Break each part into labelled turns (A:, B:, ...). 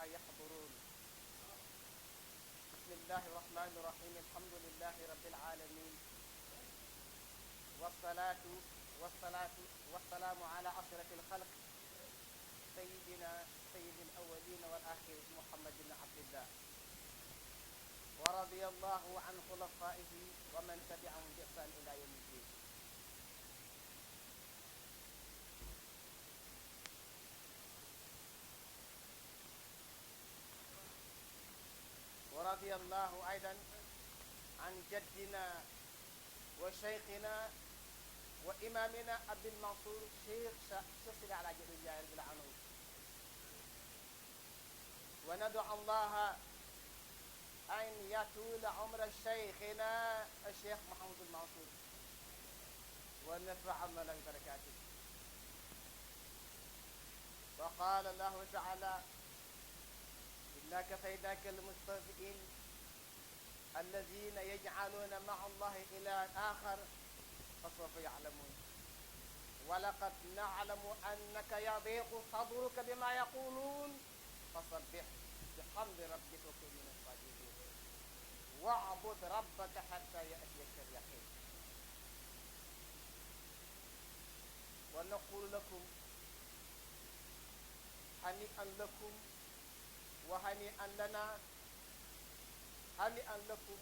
A: يحضرون. بسم الله الرحمن الرحيم. الحمد لله رب العالمين، والصلاة والسلام على أشرف الخلق سيدنا سيد الأولين والآخرين محمد بن عبد الله، ورضي الله عن خلفائه ومن تبعهم بإحسان إلى يوم الدين. ورضي الله أيضا عن جدنا وشيخنا وإمامنا أبي المنصور شيخ سيدي على جل الله عنه. وندعو الله أن يطول عمر شيخنا الشيخ محمد المنصور ونفع الله بركاته. وقال الله تعالى: إنا كفيناك المستهزئين الذين يجعلون مع الله إلها آخر فسوف يعلمون. ولقد نعلم أنك يضيق صدرك بما يقولون فسبح بحمد ربك وكن من الساجدين واعبد ربك حتى يأتيك اليقين. ونقول لكم هنيئا لكم وهنيئا لنا، هنيئا لكم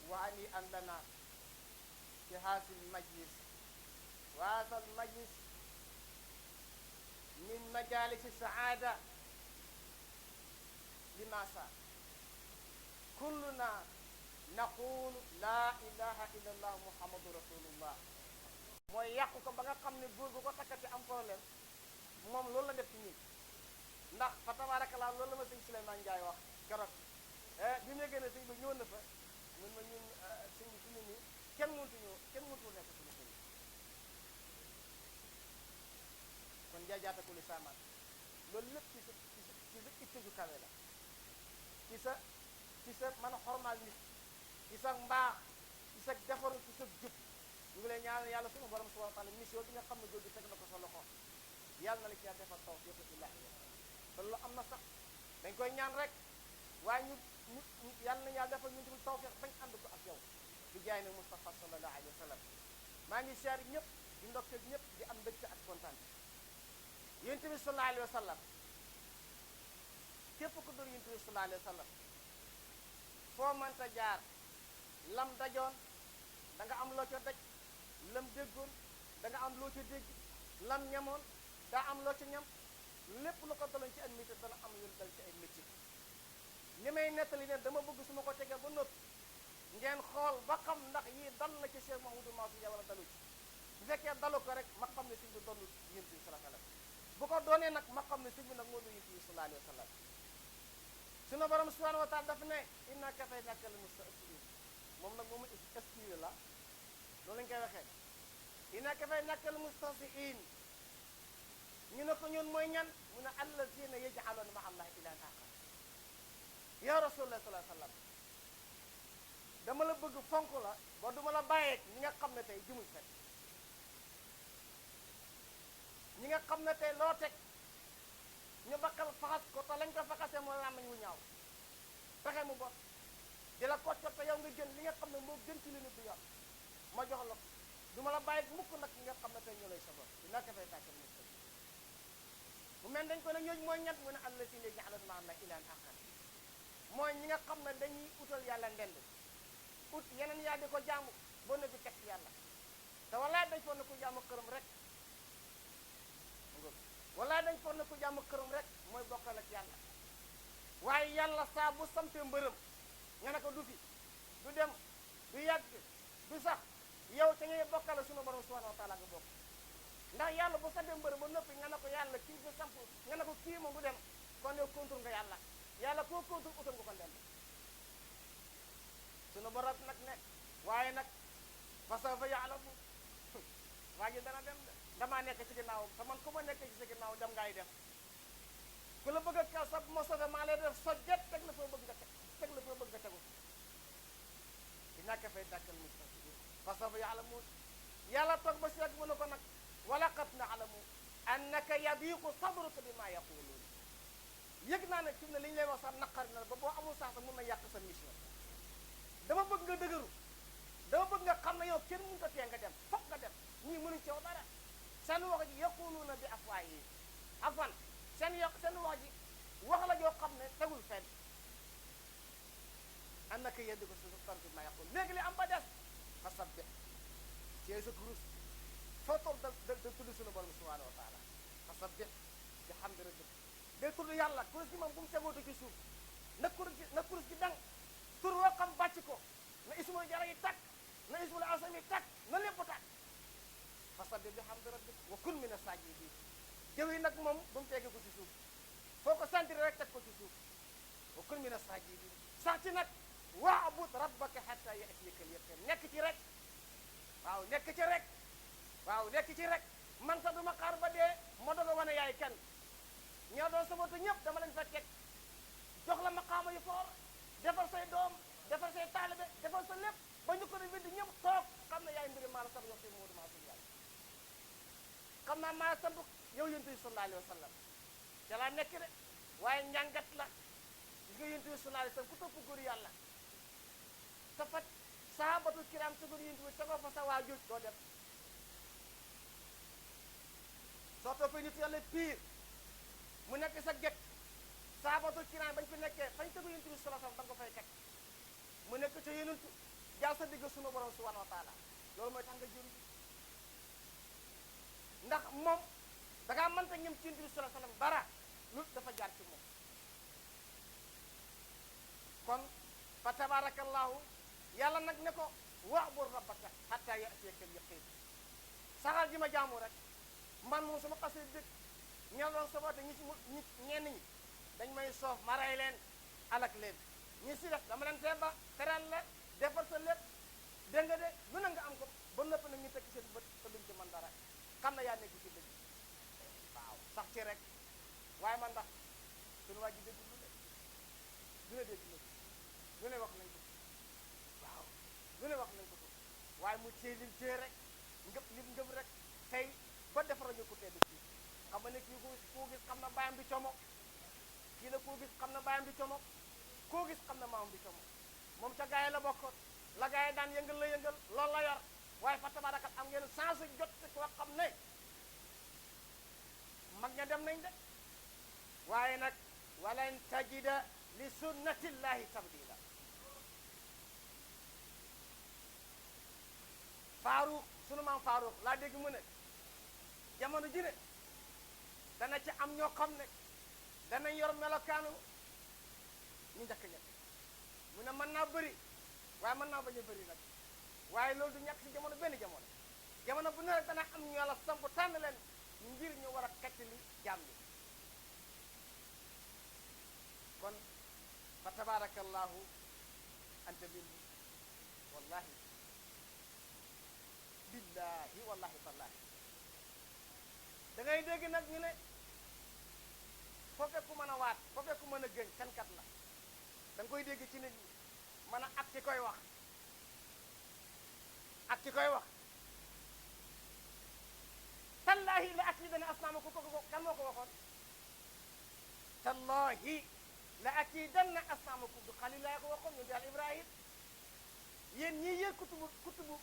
A: وهنيئا لنا في هذا المجلس. وهذا المجلس من مجالس السعادة. لماذا؟ كلنا نقول لا إله إلا الله محمد رسول الله. mooy yàqu ko ba nga xam ne góor gu ko takkati am problème moom loolu la def ci ñun. ndax fa tabarakallah loolu la ma sëñ Souleymane Ndiaye wax keroog bi mu gën a sëñ ba ñëw na fa mun ma ñun sëñ bi suñu nii kenn mëntu nekk suñu sëñ. kon jaajaata ku li saamaan loolu lépp ci sa itte ju kawe la, ci sa mën a xormaal nit, ci sa mbaax, ci sa defaru, ci sa jub. ñu ngi lay ñaanal yàlla suñu borom subhanahu wa taala mission bi nga xam ne góor gi teg na ko sa loxo yàlla na la ci defal tawfiq billahi. te loolu am na sax dañ koy ñaan rek, waaye ñu yàlla na yàlla defal ñu dul tawfiq bañ ànd ko ak yow di jaay ne Mustafa sallallahu alayhi wa sallam. maa ngi siyaar ñëpp di ndokkeel ñëpp di am mbégte ak kontaan. yonent bi sallallahu alayhi wa sallam képp ku dul yonent bi sallallahu alayhi wa sallam foo mënta jaar lam dajoon da nga am loo ca daj, lam déggoon da nga am loo ca dégg, lam ñamoon daa am loo ca ñam. lépp lu ko daloon ci ay métier dana am yu dal ci ay métier. li may nettali ne dama bëgg su ma ko tegee ba noppi ngeen xool ba xam ndax yii dal na ci Cheikh Mouhamadou Mansour Ndiaye wala dalu ci. bu fekkee dalu ko rek ma xam ne sëñ bi dollu yonent bi sallallahu alayhi wa sallam. bu ko doonee nag ma xam ne sëñ bi nag moo doon yonent bi sallallahu alayhi wa sallam. sunu borom subhanahu wa taala daf ne inna kafaynaaka al-mustahzi'iin. moom nag moomu esquive la loolu lañ koy waxee. inna kafaynaaka al-mustahzi'iin. ñu ne ko ñun mooy ñan mu ne allazina yaj'aluna ma'a allahi ilahan akhar. ya rasulullah sallallahu alayhi wa sallam dama la bëgg fonk la ba duma la bàyyeeg ñi nga xam ne tey jëmuñ fekk, ñi nga xam ne tey loo teg ñu bakkal faxas ko te lañ ko faxasee mooy làmmiñ wu ñaaw pexe mu bon di la kocc te yow nga jël li nga xam ne moo gën ci li nit du yor ma jox la ko duma la bàyyeeg mukk nag ñi nga xam ne tey ñu lay sabab dinaa ko fay tàkkal mu mu mel dañ ko ne ñooñu mooy ñett mu ne allazina yaj'aluna ma'a allahi ilahan akhar. mooy ñi nga xam ne dañuy utal yàlla ndend ut yeneen yaa di ko jaamu boo na bi teg ci yàlla. te walaay dañ foog ne ku jaamu këram rek walaay dañ foog ne ku jaamu këram rek mooy bokkal ak yàlla. waaye yàlla saa bu sampee mbërëm nga ne ko du fi du dem du yàgg du sax yow te ngay bokkal suñu borom subhanahu wa taala nga bokk. ndax yàlla bu sampee mbërëm ba noppi nga ne ko yàlla kii bu samp nga ne ko kii moom du dem kon yow kontur nga yàlla. yàlla koo kontur utal nga ko ndend suñu borom nag ne waaye nag fa sawfa ya'lamu waa ji dana dem de damaa nekk ci ginnaawam te man ku ma nekk ci sa ginnaaw dem ngay def ku la bëgg a kaw sa ma sofe maa lay def sojjet teg la foo bëgg nga teg la foo bëgg nga tegu dinaa ko fay dàkkal mustaqim fa sawfa ya'lamu. yàlla toog ba si rek mu ne ko nag wa laqad na'lamu annaka yadiqu sadruka bima yaqulun. yëg naa ne fi mu ne li ñu lay wax sax naqari na ba boo amul sax mun na yàq sa mission dama bëgg nga dëgëru dama bëgg nga xam ne yow kenn mënut a tee nga dem foog nga dem ñii mënuñ ci yow dara seen wax ji yaquluuna bi afwaahihim afwan seen wax ji wax la joo xam ne tegul fenn annaka yeddi ko su tarbi ma yaqul léegi li am ba des fa sabbih ci sa kurus foo toog da tudd suñu borom subhanahu wa taala fa sabbih bi hamdi rabbik day tudd yàlla kurus gi moom bu mu tegootu ci suuf na kurus gi dang tur woo xam bàcc ko na ismul jara yi tàkk na ismul asam yi tàkk na lépp tàkk fa sabbih bi hamdi rabbik wa kun mina saajidin jëw yi nag moom bu mu tegee ko ci suuf foo ko sentir rek teg ko ci suuf wa kun mina saajidin sax ci nag wa'bud rabbaka hatta ya'tiyaka al-yaqin nekk ci rek waaw nekk ci rek waaw nekk ci rek man sax duma xaar ba dee ma doog a wane yaay kan ñoo doon sabatu ñëpp dama leen fa teg jox la maqaama yu foor defar say doom defar say taalibe defar sa lépp ba ñu ko di wind ñëpp toog xam ne yaay mbiri maa la sax yox si Moodu maa suñu yàlla xam naa maa sant yow yonent bi sallallahu alayhi wa sallam ca laa nekk de waaye njàngat la gis nga yonent bi sallallahu alayhi wa sallam ku topp góor yàlla sa fat sahabatul kiram sa góor yonent bi tegoo fa sa waajur doo dem soo toppee nit yàlla pire mu nekk sa get sahabatul kiram bañ fi nekkee fañ tegu yonent bi sallallahu alayhi wa sallam da nga ko fay teg mu nekk ca yonentu jaar sa digg sunu borom subhanahu wa taala loolu mooy tax nga jëriñ ndax moom da ngaa mënta ñëm ci yonent bi sallallahu alayhi wa sallam dara lu dafa jaar ci moom kon fa tabarakallahu yàlla nag ne ko wa'bud rabbaka hatta ya'tiyaka al-yaqin saxal ji ma jaamu rek man moom sama xasee dëkk ñoo doon saboote ñenn ñi dañ may soof ma rey leen alak leen ñi si def dama leen tee ba teral la defar sa lépp dégg nga de lu na nga am ko ba nëpp nag ñu tekki seen bët te duñ ci mën dara xam na yaa nekk ci dëgg waaw sax ci rek waaye man ndax suñu waa ji dégg lu ne du ne dégg lu ne wax nañ ko waaw lu ne wax nañ ko waaye mu téye lim téye rek ngëb rek tey ba defar ñu ko tee dëkk xam nga ne kii koo gis xam na bàyyam bi como kii la koo gis xam na bàyyam bi como koo gis xam na maam bi como moom ca gaay la bokkoon la gaay daan yëngal la yëngal loolu la yor waaye fa tabarakat am ngeen chance jot ci koo xam ne mag ña dem nañ de waaye nag walan tajida li sunnatillahi tabdila Faaruq sunu maam Faaruq laa dégg mu ne jamono ji ne dana ci am ñoo xam ne danañ yor melokaanu ñu njëkk ñett mu ne mën naa bëri waaye mën naa bañ a bëri nag waaye loolu du ñàkk si jamono benn jamono bu ne rek dana am ñu yàlla samp tànn leen ngir ñu war a xettali jaam yi kon fa tabarakallahu anta minhu wallahi billahi wallahi tallahi da ngay dégg nag ñu ne foo fekk ku mën a waat foo fekk ku mën a gëñ kankat la da nga koy dégg ci nit ñi mën a ak ki koy wax tallahi la akidanna asnaamakum ko kan moo ko waxoon tallahi la akidanna asnaamakum du Xalil laa ko waxoon ñu daal Ibrahim yéen ñii yër kutubu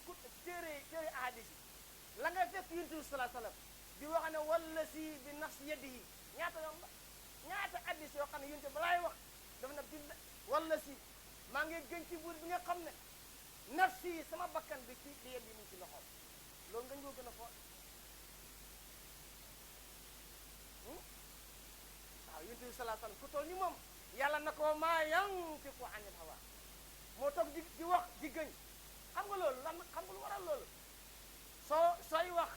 A: téere ahadis yi la nga fekk Yonent bi sallallahu alayhi wa sallam di wax ne walla si bi nafsi yadihi ñaata yoon la ñaata addis yoo xam ne Yonent bi balaay wax dafa na bind walla si maa ngi gën ci buur bi nga xam ne nafsi sama bakkan bi ci li yéen yi mu ci loxoom loolu nga ñoo gën a fool waaw Yonent bi sallallahu alayhi wa sallam ku toll ni moom yàlla na ko maa yantiqu anil hawa moo toog di wax di gëñ xam nga loolu lan xam nga lu waral loolu sooy wax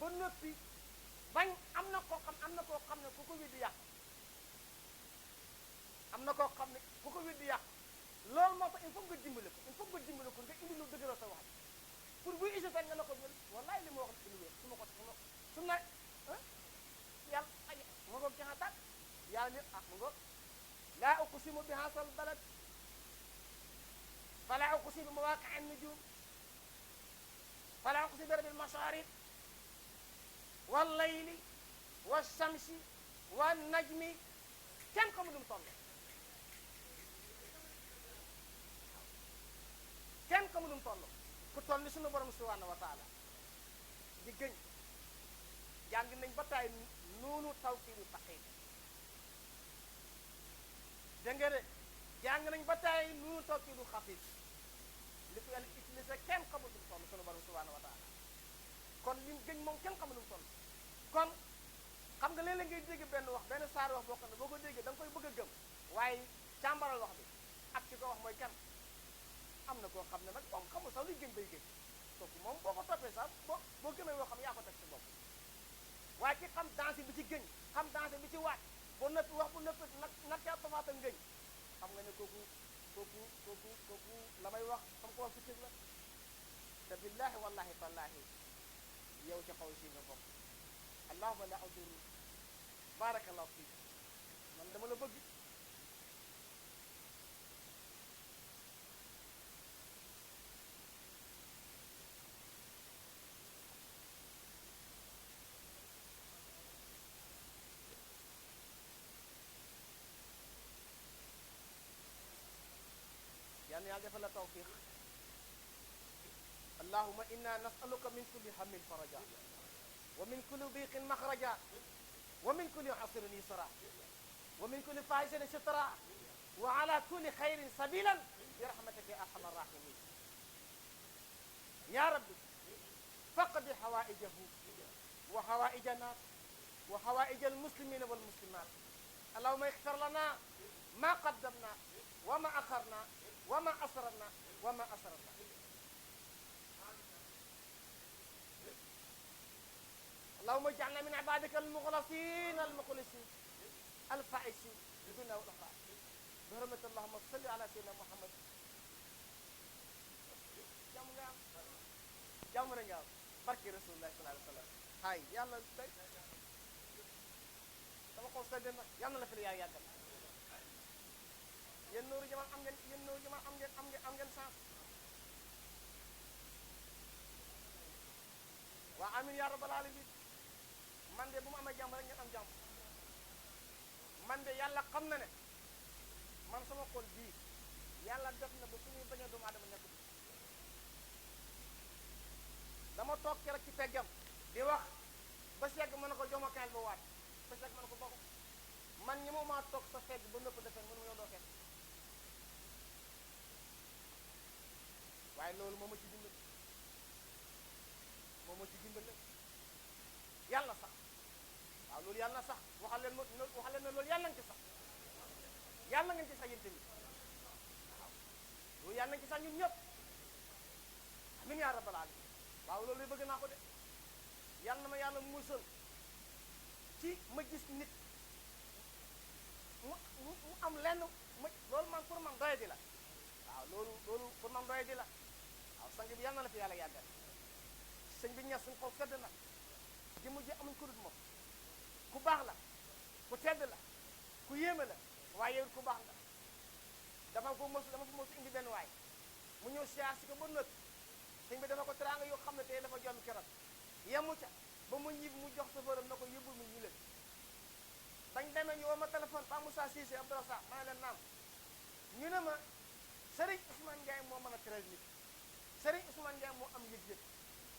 A: ba noppi bañ am na koo xam ne ku ko weddi yàq am na koo xam ne ku ko weddi yàq loolu moo tax il faut nga dimbale ko nga indi lu dëgëral sa wax pour buy isi tan nga ne ko wallaay li ma wax ci lu wér su ma yàlla ay ma ngoog jaxataat yàlla ni ma ngoog laa uqsimu bi haasal balad fala uqsimu bi mawaaqi'i nujum fala uqsimu bi rabbil masharib wal layli wash shamsi wan najmi kenn xamul nu mu toll kenn xamul nu mu toll ku toll ni sunu borom subhanahu wa taala di gëñ jàng nañ ba taay noonu tawkiidu taqid dégg nga de jàng nañ ba taay noonu tawkiidu xafif li ko yàlla utilisé kenn xamul nu mu toll sunu borom subhanahu wa taala kon lim gëñ moom kenn xamul nu mu toll kon xam nga léeg-léeg ngay dégg benn wax benn saar wax boo xam ne boo ko déggee da nga koy bëgg a gëm waaye càmbaral wax bi ak ci ko wax mooy kan am na koo xam ne nag moom xamul sax luy gën bay gën kooku moom boo ko toppee sax boo gëmee yoo xam yaa ko teg ci bopp waaye ki xam dansé bi ci gëñ xam dansé bi ci waat ba nëpp wax bu nëpp nag yaa tafaata ngëñ xam nga ne kooku la may wax xam ko wax ci la te billahi wallahi tallahi yow ci xaw si nga bokk allahuma la aduru barakallahu fiik man dama la bëgg يعني يا جفل التوفيق اللهم إنا نسألك من كل هم فرجا ومن كل ضيق مخرجا ومن كل عسر يسرا ومن كل فاحشة سترا وعلى كل خير سبيلا برحمتك يا أرحم الراحمين يا رب فقد حوائجه وحوائجنا وحوائج المسلمين والمسلمات اللهم اغفر لنا ما قدمنا وما أخرنا وما أسررنا وما أسررنا اللهم اجعلنا من عبادك المخلصين المخلصين الفائزين بدنا والأخرى بحرمة اللهم صل على سيدنا محمد جامنا جام بركي رسول الله صلى الله عليه وسلم هاي يلا dama ko seddena yalla la fi yaay yagal yeen nooru jaman am ngeen chance wa amin ya rabbal alamin man de bu mu amee jàmm rek ngeen am jàmm man de yàlla xam na ne man sama xol bii yàlla def na ba suñuy bañ a doomu aadama nekk dama toog keroog ci peggam di wax ba segg mën na ko jox ma kaayal ba waat ba segg mën na ko bokk man ñi moo maa toog sa fegg ba nëpp defee mënu ma yow doo fekk waaye loolu moo ma ci dimbali yàlla sax waaw loolu yàlla na sax waxal leen ne loolu yàlla nga ci sax yàlla ngeen ci sax yéen tamit waaw loolu yàlla nañ ci sax ñun ñëpp amin yaa rabbal alamin waaw loolu bëgg naa ko de yàlla na ma yàlla musal ci ma gis nit mu am lenn loolu man pour man doye di la waaw loolu pour man doye di la waaw sang bi yàlla na la fi yàlla yàggal sëñ bi ñes suñ ko sedd na ji mujj amuñ ko dut moom ku baax la ku tedd la ku yéeme la waaye yow ku baax nga dama fa mos indi benn waay mu ñëw siyaar si ko ba nëtt sëñ bi dafa ko teraanga yoo xam ne tey dafa jommi keroog yemu ca ba mu ñib mu jox safëram na ko yóbbul mu ñu leen bañ demee ñu woo ma téléphone Pa Moussa Cissé Abdoulaye ma ne leen naam ñu ne ma Serigne Ousmane Ndiaye moo mën a teral nit Serigne Ousmane Ndiaye moo am yëg-yëg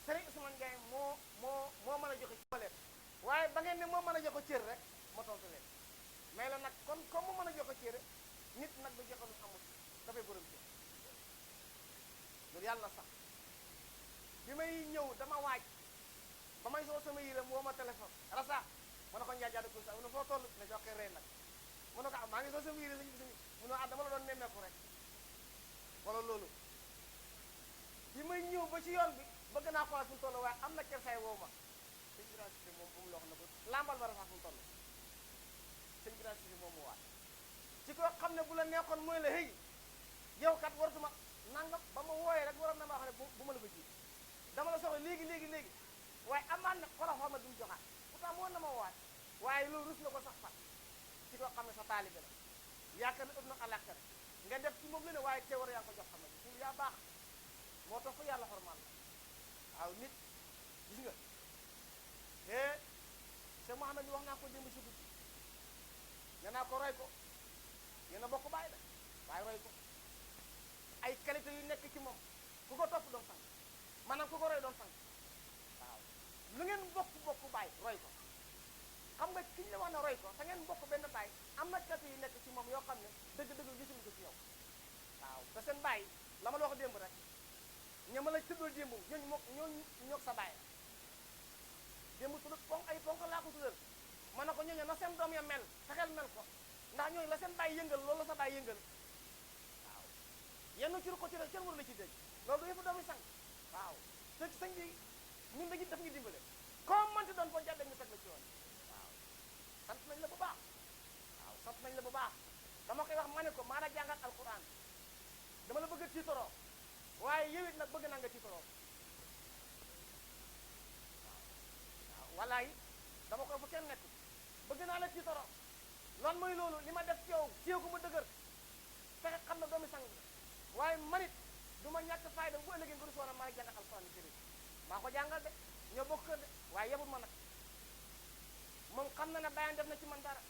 A: Serigne Ousmane Ndiaye moo mën a joxe ci waaye ba ngeen ne moo mën a joxe cër rek ma tontu leen mais la nag kon comme mu mën a joxe cër nit nag du joxe lu amul dafay borom cër loolu yàlla sax bi may ñëw dama waaj ba may soo sama yéram woo ma téléphone rasa ma ne ko njaajaada ko sax mu ne foo toll ne joxe reen nag mu ne ko maa ngi soo sama yére sañ mu ne dama la doon nemmeeku rek wala loolu bi may ñëw ba ci yoon bi bëgg naa xoolal fu mu toll waaye am na kersaay woo ma sëñ Birane Cissé moom bu mu loo xam ne ko lambal ba rafa fu mu toll sëñ Birane Cissé moom mu waat ci ko xam ne bu la neexoon mooy la hëy yow kat waratuma nangam ba ma wooyee rek waroon na maa xam ne bu ma la ko ji dama la soxla léegi waaye amaan na xoolal xool ma dumu joxaat pourtant moo na ma waat waaye loolu rus na ko sax fat ci ko xam ne sa taalibe la yaakaar ne ëpp na àllaaxira nga def ci moom la ne waaye te war yaa ngi ko jox xam ne ci yaa baax moo tax fa yàlla xormaal la waaw nit gis nga Cheikh Mouhamed wax naa ko démb si guddi nee naa ko roy ko yéen a bokk bàyyi la waaye roy ko ay qualité yu nekk ci moom ku ko topp doon sang maanaam ku ko roy doon sang waaw lu ngeen bokk bàyyi roy ko xam nga ki ñu la wax ne roy ko te ngeen bokk benn bàyyi am na qualité yu nekk ci moom yoo xam ne dëgg-dëgg gisuñu ko ci yow waaw te seen bàyyi la ma la wax démb rek ñama la tuddal démb ñoo sa bàyyi démb tudd ay ponk laa ko tuddal ma ne ko ñooñu na seen doom ya mel fexeel mel ko ndax ñooñu la seen bàyyi yëngal loolu la sa bàyyi yëngal waaw yenn ci ko ci rek kenn war la ci dégg loolu du yëpp doomi sang waaw te sëñ bi ñun dañuy def ñu dimbale comme mënti doon boo jàddee ñu teg la ci yoon waaw sant nañ la bu baax waaw sant nañ la bu baax dama koy wax ma ne ko maa la jàngal alquran dama la bëgg a tiitoroo waaye yow it nag bëgg naa nga tiitoroo waaw walaay dama koy fu kenn nekk bëgg naa la tiitoroo loolu mooy loolu li ma def ci yow téye ko mu dëgër fexe xam na doomi sang waaye manit du ma ñàkk fayda bu ëllëgee nga rusoona maa ngi jàngal alquran kër maa ko jàngal de ñoo bokk kër de waaye yebul ma nag moom xam na ne bàyyam def na ci man dara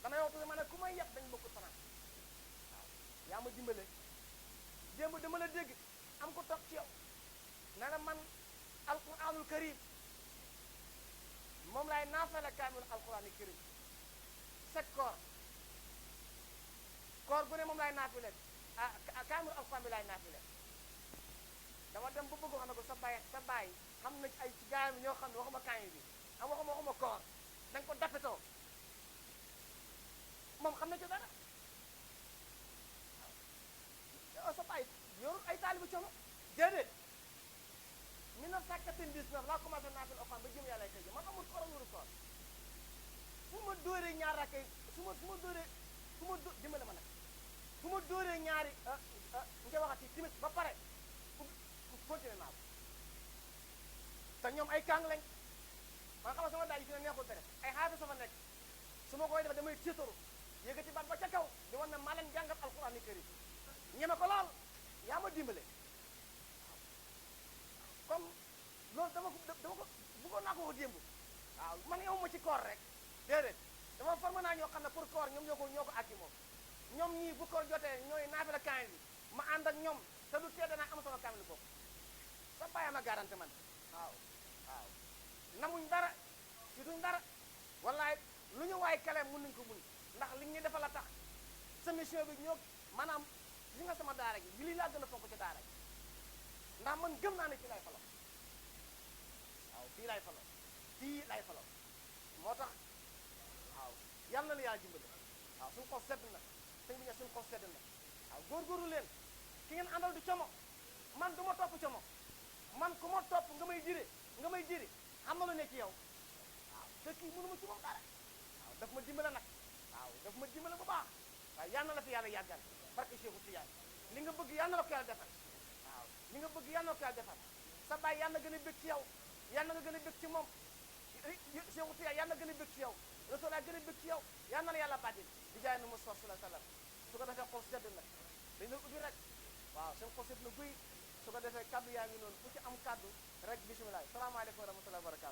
A: damay wax ma ne ku may yeb dañ bokkul fanaan waaw yaa ma dimbale démb dama la dégg am ko toog ci yow ne la man alquranul karim moom laay naafale kaamil alquranul karim chaque koor gu ne moom laay naafile kaamil alquran bi laay naafile dama dem ba bëgg wax ne ko sa bàyyi xam na ay ci gaay mi ñoo xam ne waxuma kaamil bi am waxuma koor da nga ko dappetoo moom xam na ci dara waaw sa bàyyi yorul ay taalibu coono déedéet 1999 laa commencé naafil alquran ba jëm yàlla ay tëj man amul koor yoru koor fu ma dóoree ñaar rakkay su ma dimbale ma nag fu ma dóoree ñaari nga waxati timit ba pare continué naa ko te ñoom ay kàng lañ man xam nga sama daal yi fi ne neexul tere ay xaafi sama nekk su ma koy def damay tiitaru yëkkati baat ba ca kaw di wan ne maa leen jàngal alquran ni këri ñeme ko lool yaa ma dimbale waaw comme loolu dama ko bëggoon naa ko wax démb waaw man yow ma ci koor rek déedéet dama formé naa ñoo xam ne pour koor ñoom ñoo ko akki moom ñoom ñii bu koor jotee ñooy naafila kaamil bi ma ànd ak ñoom te du tee danaa am sama kaamil bopp sa bàyyi ma garanti man waaw namuñ dara ci duñ dara wallaay lu ñu waay kale mun nañ ko mun ndax li ñu defal la tax sa mission bi ñoo maanaam li nga sama daara gi lii laa gën a fonk ci daara gi ndax man gëm naa ne fii lay falo waaw fii lay falo moo tax waaw yàlla na la yàlla dimbali waaw suñu xol sedd na sëñ bi ne suñu xol sedd na waaw góorgóorlu leen ki ngeen àndal du como man du ma topp como man ku ma topp nga may jiri xam na lu ne ci yow waaw te kii mënu ma ci moom dara waaw daf ma dimbale nag waaw daf ma dimbale bu baax waaye yal na la fi yàlla yàggal barke Cheikhou Tidiane li nga bëgg yal na la ko yàlla defal waaw li nga bëgg yal na la ko yàlla defal sa baay yal na gën a bëgg ci yow yal na nga gën a bëgg ci moom Cheikhou Tidiane yal na gën a bëgg ci yow Rasulullah gën a bëgg ci yow yal na la yàlla bàddil di jaay na Mustafa sallallahu alayhi wa sallam su ko defee xol sedd na dañ la ubbi rek waaw seen xol sedd na guy su ko defee kaddu yaa ngi noonu ku ci am kaddu rek bisimilah salaamaaleykum wa rahmatullahi wa barakatu